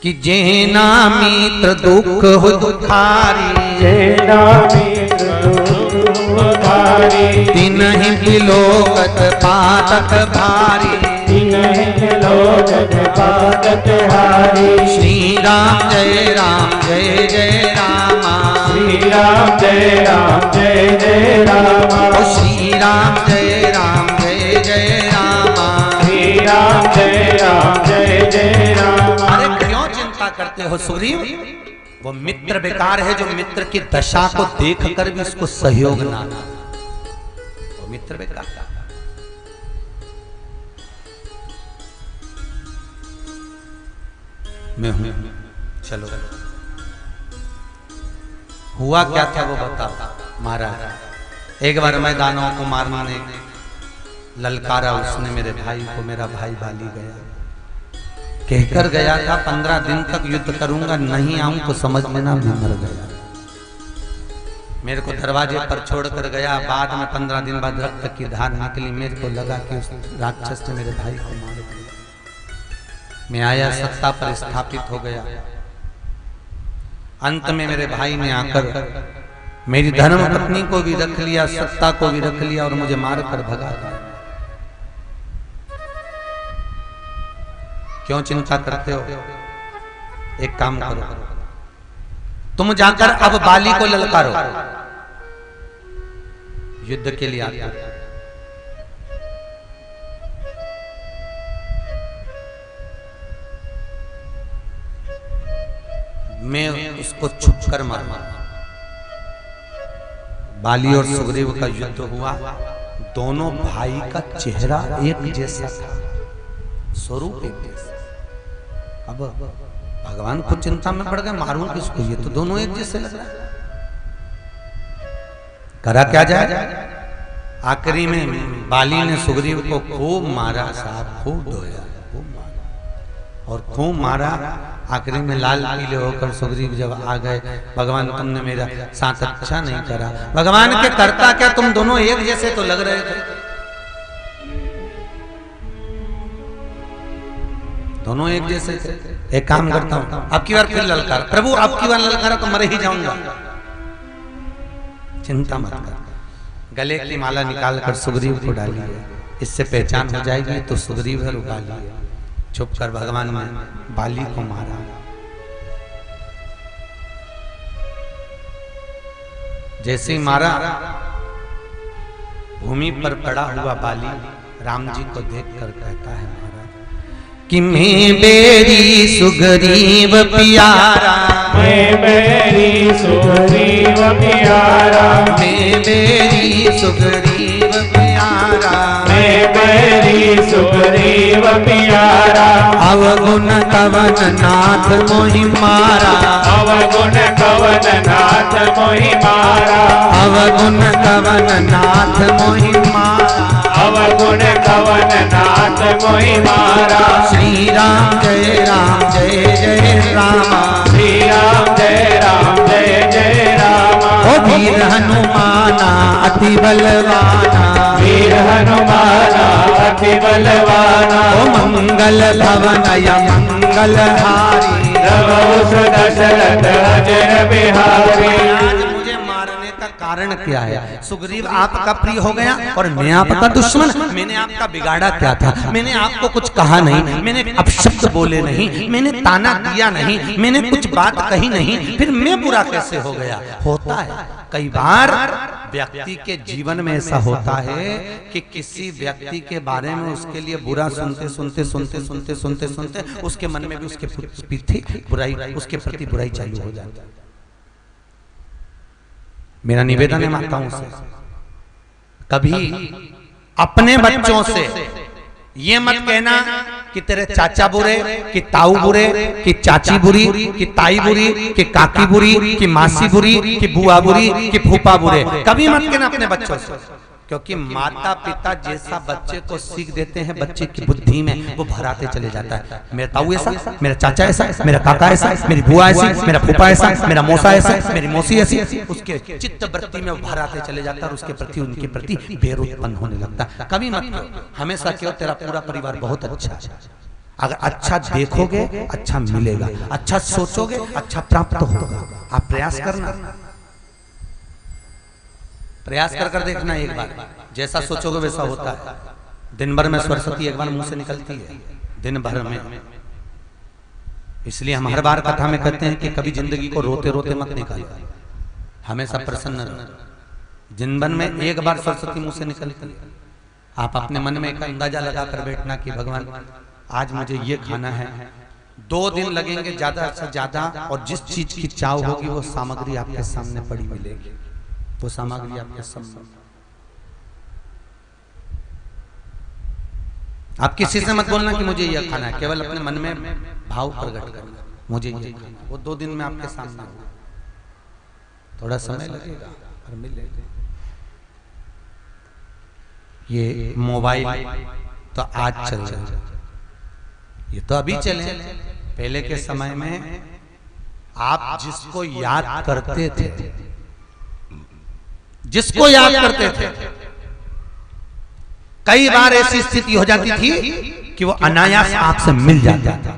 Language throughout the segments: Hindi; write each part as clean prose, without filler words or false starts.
कि जेना मित्र दुख हो दुखारी, जेना मित्र दुख दुखारी, तिन्हि बिलोकत पातक भारी, तिन्हि लोकत पातक हारी। श्री राम जय रामा, श्री राम जय रामा, ओ श्री राम जय रामा, श्री राम जय रामा। अरे क्यों चिंता करते हो सुग्रीव? वो मित्र बेकार है जो मित्र की दशा को देखकर भी उसको सहयोग ना, वो मित्र बेकार। मैं हूं, चलो हुआ क्या था वो बताओ। महाराज एक बार मैदानों को मारने ने ललकारा, उसने मेरे भाई को, मेरा भाई भाली गया, कहकर गया था 15 दिन तक युद्ध करूंगा, नहीं आऊं तो समझ लेना मैं मर गया। मेरे को दरवाजे पर छोड़कर गया, बाद में 15 दिन बाद रक्त की धार निकली, मेरे को लगा कि उस राक्षस ने मेरे भाई को मार दिया। मैं आया, सत्ता पर स्थापित हो गया। अंत में मेरे भाई ने आकर मेरी धर्म पत्नी को भी रख लिया, सत्ता को भी रख लिया और मुझे मारकर भगा दिया। क्यों चिंता करते हो? एक काम करो, तुम जाकर अब बाली को ललकारो, युद्ध के लिए आते हो। मैं उसको छुप कर मारूंगा। बाली और सुग्रीव का युद्ध हुआ, दोनों भाई का चेहरा एक जैसा था, स्वरूप एक जैसा। अब भगवान को चिंता में पड़ गए, मारूं किसको, ये तो दोनों एक जैसे लग रहा है, करा क्या जाए। आखिरी में बाली ने सुग्रीव को खूब मारा साहब, खूब धोया, खूब मारा और खूब मारा। आखिरी में लाल पीले होकर सुग्रीव जब आ गए, भगवान तुमने मेरा साथ अच्छा नहीं करा। भगवान के करता क्या, तुम दोनों एक जैसे तो लग रहे थे, दोनों एक जैसे थे। एक काम करता हूं, अब की बार फिर ललकार, प्रभु अब की बार ललकारा तो मर ही जाऊंगा। चिंता मत कर, गले की माला निकालकर सुग्रीव को डालिए, इससे पहचान हो जाएगी तो सुग्रीव है, रुका लिए। चुप कर भगवान ने बाली को मारा। जैसे ही मारा, भूमि पर पड़ा हुआ बाली राम जी को देखकर कहता है महाराज कि मैं बेरी सुग्रीव प्यारा, मैं बेरी सुग्रीव प्यारा, मैं बेरी सुग्रीव प्यारा, मैं बेरी सुग्रीव प्यारा। अवगुण कवन नाथ मोहि मारा, अवगुण कवन नाथ मोहि मारा, अवगुण कवन नाथ मोहि मारा, अवगुण कवन नाथ मोहि मारा। श्री राम जय रामा, श्री राम जय रामा। ओ वीर हनुमाना अति बलवाना, वीर हनुमाना अति बलवाना। ओ मंगल भवन या मंगल हारी, रघुवंश दशरथ अजर बिहारी। आज मुझे मारने का कारण क्या है? सुग्रीव आपका प्रिय हो गया और मैं आपका दुश्मन। मैंने आपका बिगाड़ा क्या था? मैंने आपको कुछ कहा नहीं, मैंने अपशब्द बोले नहीं, मैंने ताना दिया नहीं, मैंने कुछ बात कही नहीं, फिर मैं बुरा कैसे हो गया? होता है कई बार व्यक्ति के जीवन में ऐसा होता है कि किसी व्यक्ति के बारे में उसके लिए बुरा सुनते उसके मन में भी उसके प्रति बुराई, उसके प्रति बुराई चालू हो जाती है। मेरा निवेदन है माताओं से, कभी अपने बच्चों से ये मत कहना कि तेरे चाचा बुरे, कि ताऊ बुरे, कि चाची बुरी, कि ताई बुरी, कि काकी बुरी, कि मासी बुरी, कि बुआ बुरी, कि फूफा बुरे। कभी मत कहना अपने बच्चों से, क्योंकि माता पिता जैसा बच्चे को सीख देते हैं, बच्चे की बुद्धि में वो भराते चले जाता है। मेरा ताऊ ऐसा, मेरा चाचा ऐसा, मेरा काका ऐसा, मेरी बुआ ऐसी, मेरा फूफा ऐसा, मेरा मौसा ऐसा, मेरी मौसी ऐसी, उसके चित्त वृत्ति में वो भराते चले जाता है और उसके प्रति, उनके प्रति बैर उत्पन्न होने लगता है। कभी मत कहो, हमेशा क्यों तेरा पूरा परिवार बहुत अच्छा है। अगर अच्छा देखोगे अच्छा मिलेगा, अच्छा सोचोगे अच्छा प्राप्त होगा। आप प्रयास करना, प्रयास कर कर देखना एक बार, जैसा सोचोगे वैसा होता है। दिन भर में सरस्वती एक बार मुंह से निकलती है, दिन भर में। इसलिए हम हर बार कथा में कहते हैं कि कभी जिंदगी को रोते रोते मत निकालो, हमेशा प्रसन्न रहो। जिंदन में एक बार सरस्वती मुंह से निकलती है, आप अपने मन में एक अंदाजा लगाकर बैठना कि भगवान आज मुझे ये खाना है। 2 दिन लगेंगे ज्यादा से ज्यादा, और जिस चीज की चाव होगी वो सामग्री आपके सामने पड़ी मिलेगी, वो सामग्री आपके सामने। आप किसी से मत बोलना कि मुझे यह खाना है, केवल अपने मन में भाव प्रकट करना मुझे ये खाना। वो 2 दिन में आपके सामने होगा, थोड़ा समय लगेगा पर मिलेगा। ये मोबाइल तो आज चल रहा है, ये तो अभी चले। पहले के समय में आप जिसको याद करते थे, जिसको याद करते थे, कई बार ऐसी स्थिति हो जाती थी कि वो अनायास आपसे मिल जाता था।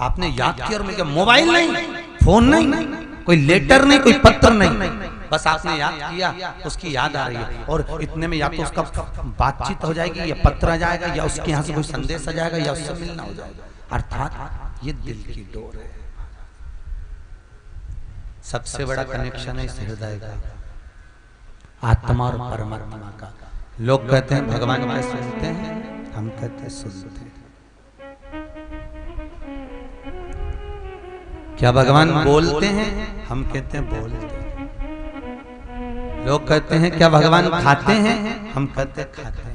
आपने याद किया और मिल गया। मोबाइल नहीं, फोन नहीं, कोई लेटर नहीं, कोई पत्र नहीं, बस आपने याद किया, उसकी याद आ रही है। और इतने में या तो उसका बातचीत हो जाएगी, या पत्र आ जाएगा, या उसके यहाँ से कोई संदेश आ जाएगा, या उससे मिलना हो जाएगा। अर्थात ये दिल की डोर है। सबसे बड़ा कनेक्शन है इस हृदय का, आत्मा और परमात्मा का। लोग कहते हैं भगवान को सुनते हैं, हम कहते हैं सुनते हैं। क्या भगवान बोलते हैं? हम कहते हैं बोलते हैं। लोग कहते हैं क्या भगवान खाते हैं? हम कहते हैं खाते हैं।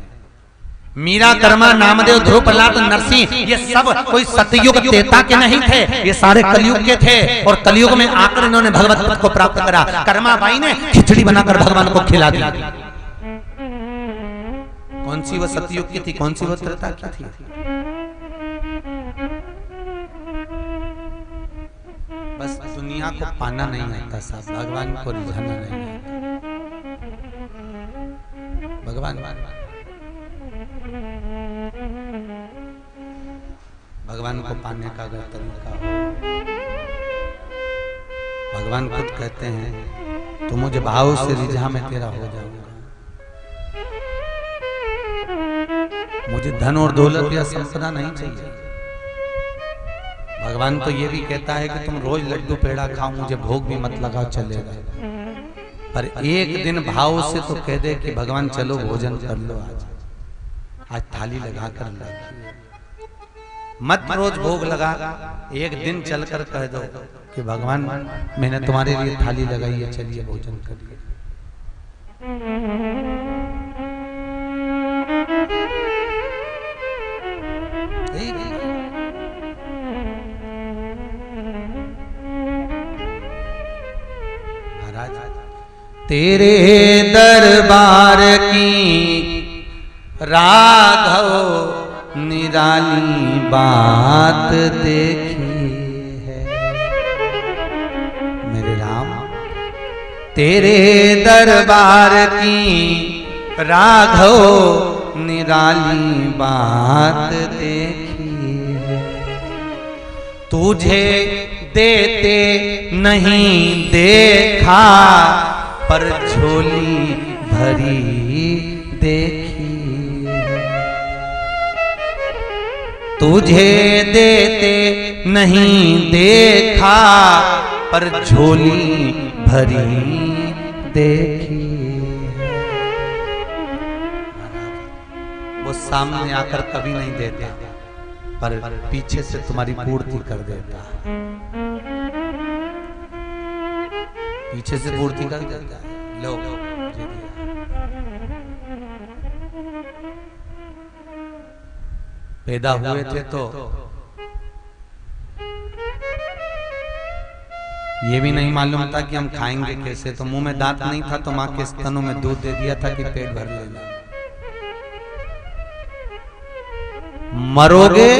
मीरा, कर्मा, नामदेव, ध्रुव, प्रहलाद, नरसिंह, ये सब कोई सतयुग त्रेता के नहीं थे, ये सारे कलयुग के थे। और कलयुग में आकर इन्होंने भगवत पद को प्राप्त करा। कर्मा बाई ने खिचड़ी बनाकर भगवान को खिला दी। कौन सी वो सतयुग की थी, कौन सी वो त्रेता की थी? बस दुनिया को पाना नहीं आता साहब, भगवान को रिझाना नहीं आता। भगवान को पाने का अगर तरीका हो, भगवान खुद कहते हैं तो मुझे भाव से रिझा मैं तेरा हो जाऊंगा। मुझे धन और दौलत या संपदा नहीं चाहिए। भगवान तो ये भी कहता है कि तुम रोज लड्डू पेड़ा खाओ, मुझे भोग भी मत लगाओ, चलेगा। पर एक दिन भाव से तो कह दे कि भगवान चलो भोजन कर लो, आज थाली लगा कर लो। मत रोज भोग लगा, एक दिन चलकर कह दो कि भगवान मैंने तुम्हारे लिए थाली लगाई है, चलिए भोजन करिए। तेरे दरबार की राघव निराली बात देखी है मेरे राम। तेरे दरबार की राघव निराली बात देखी है। तुझे देते नहीं देखा, पर झोली भरी देखी। तुझे देते नहीं देखा, पर झोली भरी देखी। वो सामने आकर कभी नहीं देता, पर पीछे से तुम्हारी पूर्ति कर देता है। पीछे से पूर्ति कर देता है। लो पैदा हुए थे तो ये भी नहीं मालूम था कि हम खाएंगे कैसे। तो मुंह में दांत नहीं था तो माँ के स्तनों में दूध दे दिया था कि पेट भर लेना। मरोगे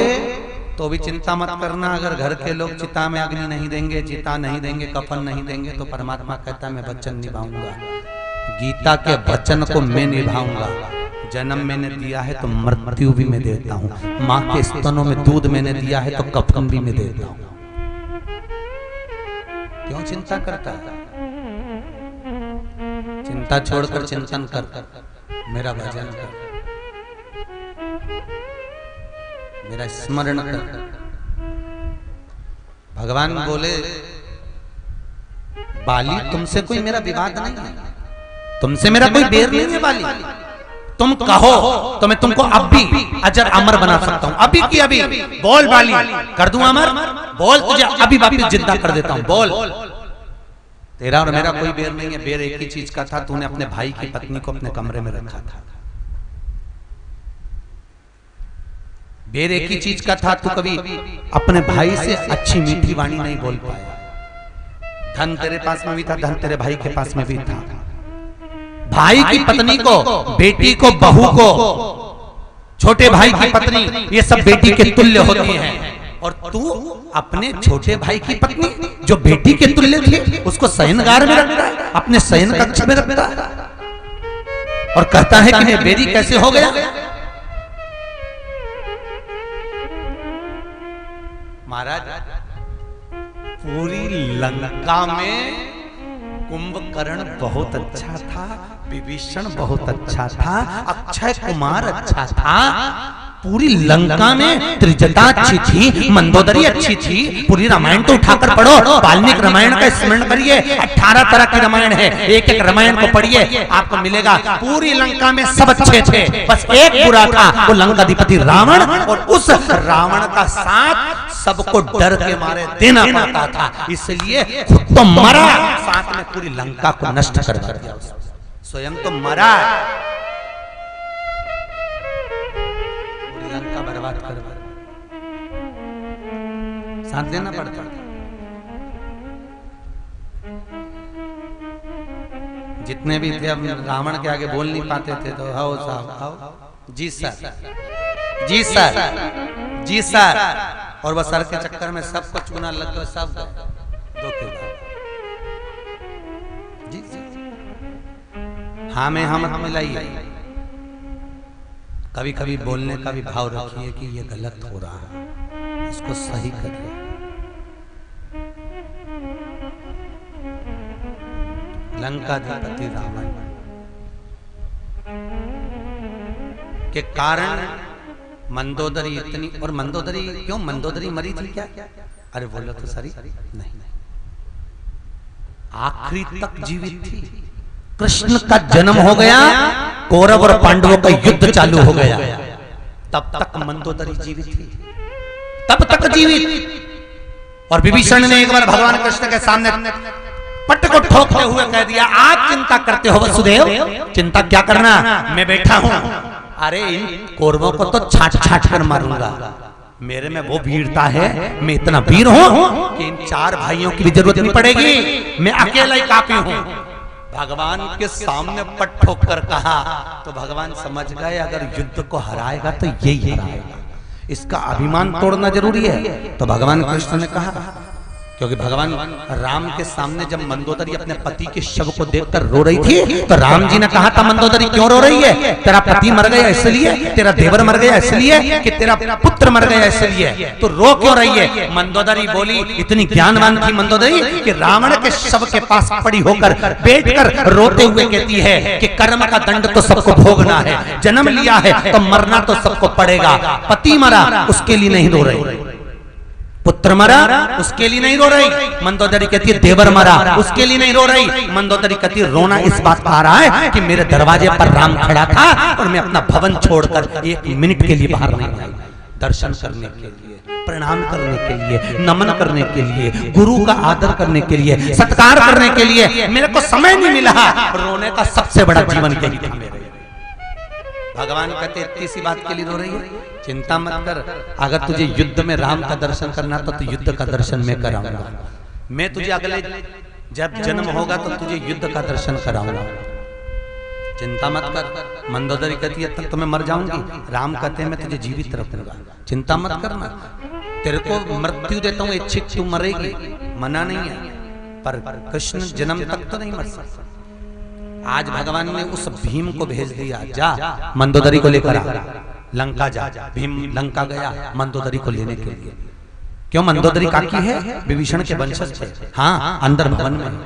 तो भी चिंता मत करना। अगर घर के लोग चिता में अग्नि नहीं देंगे, चिता नहीं देंगे, कफन नहीं देंगे, तो परमात्मा कहता है मैं वचन निभाऊंगा। गीता के वचन को मैं निभाऊंगा। जन्म मैंने दिया है तो मृत्यु भी मैं देता हूं, मां के स्तनों में दूध मैंने दिया है तो कफन भी मैं देता हूं। क्यों चिंता करता है? चिंता छोड़कर चिंतन कर, मेरा भजन कर, मेरा स्मरण कर। भगवान बोले बाली तुमसे कोई मेरा विवाद नहीं है, तुमसे मेरा कोई बैर नहीं है बाली, तुम कहो तो मैं तुमको अब भी अजर अमर बना सकता हूं, अभी की अभी। बोल बाली, कर दूं अमर, बोल तुझे अभी वापिस जिंदा कर देता हूं, बोल। तेरा और मेरा कोई बैर नहीं है, बैर एक ही चीज का था, तूने अपने भाई की पत्नी को अपने कमरे में रखा था। बैर एक ही चीज का था, तू कभी अपने भाई से अच्छी मीठी वाणी नहीं बोल पाया। धन तेरे पास में भी था, धन तेरे भाई के पास में भी था। भाई की पत्नी को, बेटी को, बहू को, छोटे भाई की पत्नी, ये सब बेटी के तुल्य होती हैं। और तू अपने छोटे भाई की पत्नी जो बेटी के तुल्य थी उसको शयनगार में रखता है, अपने शयन कक्ष में रखता है और कहता है कि मैं बैरी कैसे हो गया। महाराज पूरी लंका में कुंभकर्ण बहुत अच्छा था, विभीषण बहुत अच्छा था, अक्षय कुमार अच्छा था, पूरी लंका में त्रिजटा अच्छी थी, मंदोदरी अच्छी थी। पूरी रामायण तो उठाकर पढ़ो, वाल्मीकि रामायण का स्मरण करिए, 18 तरह की रामायण है, एक एक रामायण को पढ़िए, आपको मिलेगा पूरी लंका में सब अच्छे थे, बस एक बुरा था, वो लंकाधिपति रावण। और उस रावण का साथ सबको डर के मारे देना पड़ता था, इसलिए खुद तो मरा, साथ में पूरी लंका को नष्ट कर दिया, स्वयं तो मरा, लंका बर्बाद कर, साथ देना पड़ता था। जितने भी थे अब रावण के आगे बोल नहीं पाते थे, तो आओ साहब आओ, जी सर, जी सर, जी सर, और बस सर के चक्कर में सबको चूना लग गया, सब धोखेबाज। जी हाँ में हम मिलाइए, कभी कभी बोलने का भी भाव रखिए कि ये गलत हो रहा है, इसको सही करिए। लंकाधिपति रावण के कारण मंदोदरी इतनी, और मंदोदरी क्यों, मंदोदरी मरी थी क्या? अरे बोलो तो सही नहीं, आखिरी तक जीवित थी। कृष्ण का जन्म हो गया, कौरव और पांडवों का युद्ध चालू हो गया, तब तक मंदोदरी जीवित थी, तब तक जीवित। और विभीषण ने एक बार भगवान कृष्ण के सामने पट को ठोकते हुए कह दिया, आप चिंता करते हो वसुदेव, चिंता क्या करना, मैं बैठा हूं। अरे इन कौरवों को तो छाट छाट कर मारूंगा, मेरे में वो वीरता है, मैं इतना वीर हूं कि इन 4 भाइयों की भी जरूरत नहीं पड़ेगी, मैं अकेला ही काफी हूं। भगवान के सामने पट ठोक कर कहा तो भगवान समझ गए अगर युद्ध को हराएगा तो यही हराएगा, इसका अभिमान तोड़ना जरूरी है। तो भगवान कृष्ण ने कहा, क्योंकि भगवान राम के सामने जब मंदोदरी अपने पति के शव को देखकर रो रही थी, तो राम जी ने कहा था, मंदोदरी क्यों रो रही है? तेरा पति मर गया इसलिए, तेरा देवर मर गया इसलिए, कि तेरा पुत्र मर गया इसलिए, तो रो क्यों रही है? मंदोदरी बोली, इतनी ज्ञानवान थी मंदोदरी कि रावण के शव के पास पड़ी होकर बैठकर रोते हुए कहती है कि कर्म का दंड तो सबको भोगना है, जन्म लिया है तो मरना तो सबको पड़ेगा। पति मरा उसके लिए नहीं रो रही, पुत्र मरा उसके लिए नहीं रो रही, मंदोदरी कहती है देवर मरा उसके लिए नहीं रो रही। मंदोदरी कहती है रोना इस बात का आ रहा है कि मेरे दरवाजे पर राम खड़ा था और मैं अपना भवन छोड़कर 1 मिनट के लिए बाहर नहीं आई, दर्शन करने के लिए, प्रणाम करने के लिए, नमन करने के लिए, गुरु का आदर करने के लिए, सत्कार करने के लिए मेरे को समय नहीं मिला। रोने का सबसे बड़ा जीवन यही था मेरे। भगवान कहते इतनी सी बात के लिए रो रही है, चिंता मत कर, अगर तुझे युद्ध में राम का दर्शन करना तो तू युद्ध का दर्शन मैं कराऊंगा, मैं तुझे अगले जब जन्म होगा तो तुझे युद्ध का दर्शन कराऊंगा, चिंता मत कर। मंदोदरी कहती है तब तो मैं मर जाऊंगी, राम कहते हैं मैं तुझे जीवित रखूंगा, चिंता मत करना, तेरे को मृत्यु देता हूं, इच्छित तू मरेगी, मना नहीं है, पर कृष्ण जन्म तक तो नहीं मर सकता। आज भगवान ने उस भीम को भेज दिया, जा मंदोदरी को लेकर आ, लंका जा। भीम लंका गया मंदोदरी को लेने के लिए। क्यों? मंदोदरी काकी है, विभीषण के वंशज थे। हाँ, अंदर भवन में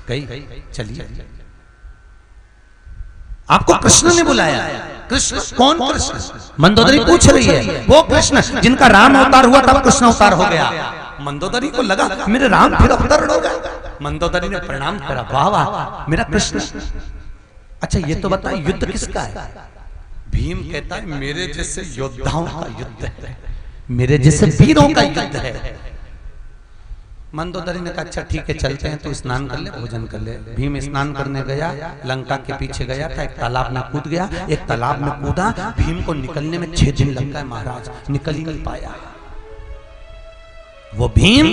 गई। चलिए, आपको कृष्ण ने बुलाया। कृष्ण? कौन कृष्ण? मंदोदरी पूछ रही है। वो कृष्ण जिनका राम अवतार हुआ तब कृष्ण अवतार हो गया। मंदोदरी को लगा मेरे राम फिर अवतार हो गए। मंदोदरी ने प्रणाम करा, वाह वाह मेरा कृष्ण। अच्छा ये तो बता, युद्ध किसका है? भीम कहता है मेरे जैसे योद्धाओं का युद्ध है, मेरे जैसे वीरों का युद्ध है। मंदोदरी ने कहा अच्छा ठीक है चलते हैं, तो स्नान कर ले, भोजन कर ले। भीम स्नान करने गया, लंका के पीछे गया था, एक तालाब में कूद गया। एक तालाब में कूदा, भीम को निकलने में 6 दिन लग गए महाराज, निकल ही नहीं पाया। वो भीम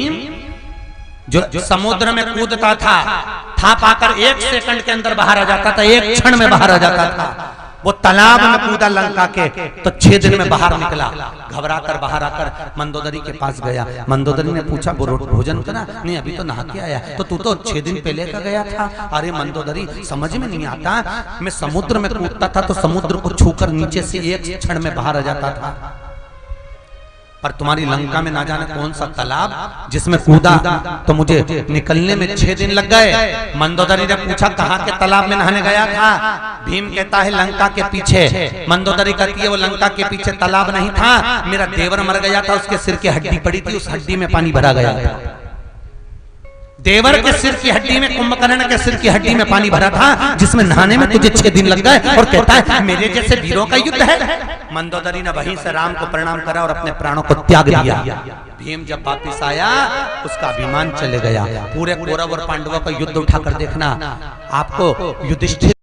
जो समुद्र में कूदता था पाकर 1 सेकंड के अंदर बाहर आ जाता था, 1 क्षण में बाहर आ जाता था। वो तालाब में कूदा लंका के, तो 6 दिन में बाहर निकला। घबरा कर बाहर आकर मंदोदरी के पास गया। मंदोदरी ने पूछा भोजन करा? नहीं अभी तो नहा के आया। तो तू तो 6 दिन पहले का गया था। अरे मंदोदरी समझ में नहीं आता, मैं समुद्र में कूदता था तो समुद्र को छूकर नीचे से 1 क्षण में बाहर आ जाता था, पर तुम्हारी लंका में ना जाने कौन सा तालाब जिसमें कूदा तो मुझे निकलने में 6 दिन लग गए। मंदोदरी ने पूछा कहाँ के तालाब में नहाने गया था? भीम कहता है लंका के पीछे। मंदोदरी कहती है वो लंका के पीछे तालाब नहीं था, मेरा देवर मर गया था, उसके सिर की हड्डी पड़ी थी, उस हड्डी में पानी भरा गया था। देवर के सिर की हड्डी में, कुंभकर्ण के सिर की हड्डी में पानी भरा था, जिसमें नहाने में तुझे 6 दिन लग गए, और कहता है मेरे जैसे वीरों का युद्ध है। मंदोदरी ने वहीं से राम को प्रणाम करा और अपने प्राणों को त्याग दिया। भीम जब वापिस आया उसका अभिमान चले गया। पूरे कौरव और पांडवों का युद्ध उठाकर देखना, आपको युधिष्ठिर